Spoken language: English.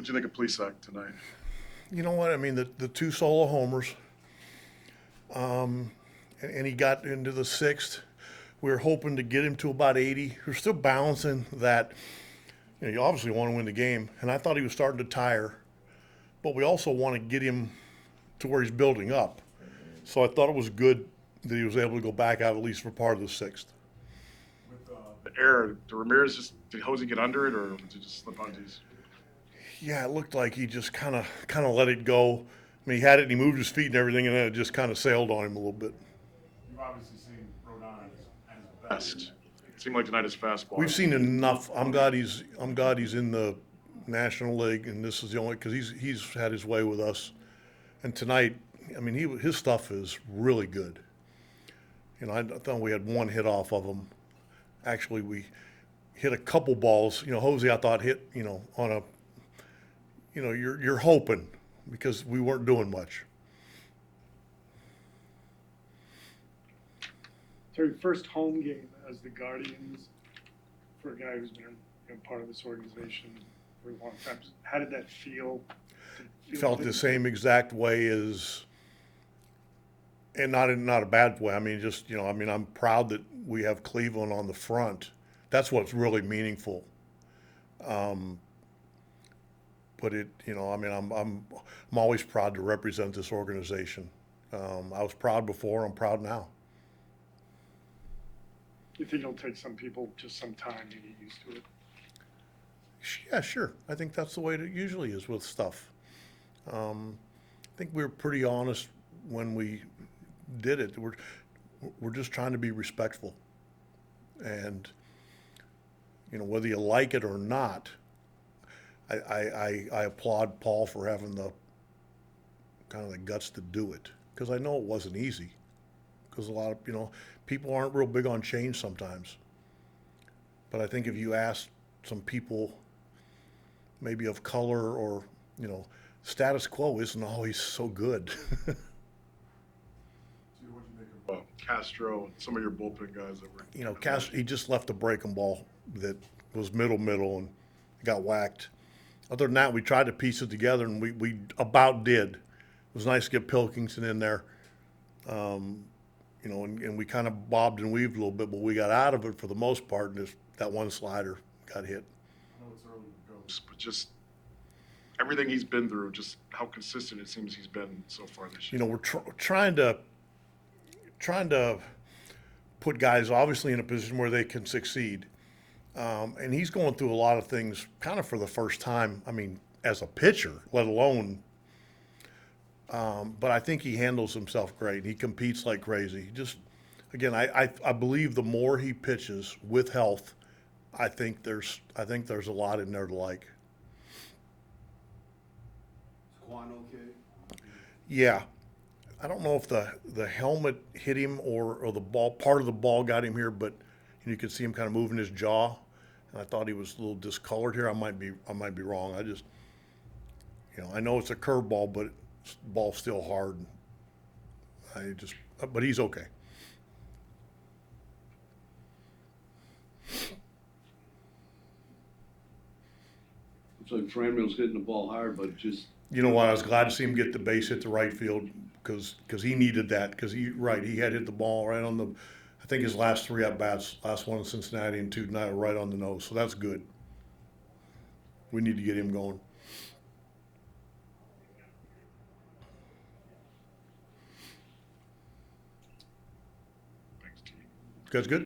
What'd you think of Plesac tonight? You know what? I mean, the two solo homers, and he got into the sixth. We were hoping to get him to about 80. We're still balancing that. You obviously want to win the game, and I thought he was starting to tire, but we also want to get him to where he's building up. So I thought it was good that he was able to go back out at least for part of the sixth. With the error, did Ramirez did Hosey get under it, or did it just slip onto his? Yeah, it looked like he just kind of let it go. I mean, he had it and he moved his feet and everything, and then it just kind of sailed on him a little bit. You've obviously seen Rodon at his best. It seemed like tonight his fastball. We've seen enough. I'm glad he's in the National League, and this is the only because he's had his way with us. And tonight, I mean, his stuff is really good. I thought we had one hit off of him. Actually, we hit a couple balls. Hosey I thought hit on a. You're hoping because we weren't doing much. Terry, first home game as the Guardians for a guy who's been part of this organization for a long time. How did that feel? Felt the same exact way as, and not a bad way. I mean, just I'm proud that we have Cleveland on the front. That's what's really meaningful. But I'm always proud to represent this organization. I was proud before. I'm proud now. You think it'll take some people just some time to get used to it? Yeah, sure. I think that's the way it usually is with stuff. I think we were pretty honest when we did it. We're just trying to be respectful, and whether you like it or not, I applaud Paul for having the kind of the guts to do it, because I know it wasn't easy, because a lot of people aren't real big on change sometimes. But I think if you ask some people, maybe of color or status quo isn't always so good. What do you think of Castro and some of your bullpen guys that were? Castro, he just left a breaking ball that was middle and got whacked. Other than that, we tried to piece it together, and we about did. It was nice to get Pilkington in there, and we kind of bobbed and weaved a little bit, but we got out of it for the most part, and just that one slider got hit. I know it's early to go, but just everything he's been through, just how consistent it seems he's been so far this year. We're trying to put guys obviously in a position where they can succeed. And he's going through a lot of things kind of for the first time, I mean, as a pitcher, let alone. But I think he handles himself great. He competes like crazy. Just, again, I believe the more he pitches with health, I think there's a lot in there to like. Is Quan okay? Yeah. I don't know if the helmet hit him or the ball, part of the ball got him here, but you could see him kind of moving his jaw. And I thought he was a little discolored here. I might be wrong. I just, I know it's a curveball, but the ball's still hard. But he's okay. Looks like Franmil's hitting the ball hard, but just. You know what? I was glad to see him get the base hit to right field because he needed that. Because he had hit the ball right on the. I think his last three at bats, last one in Cincinnati and two tonight, right on the nose. So that's good. We need to get him going. Thanks, T. That's good.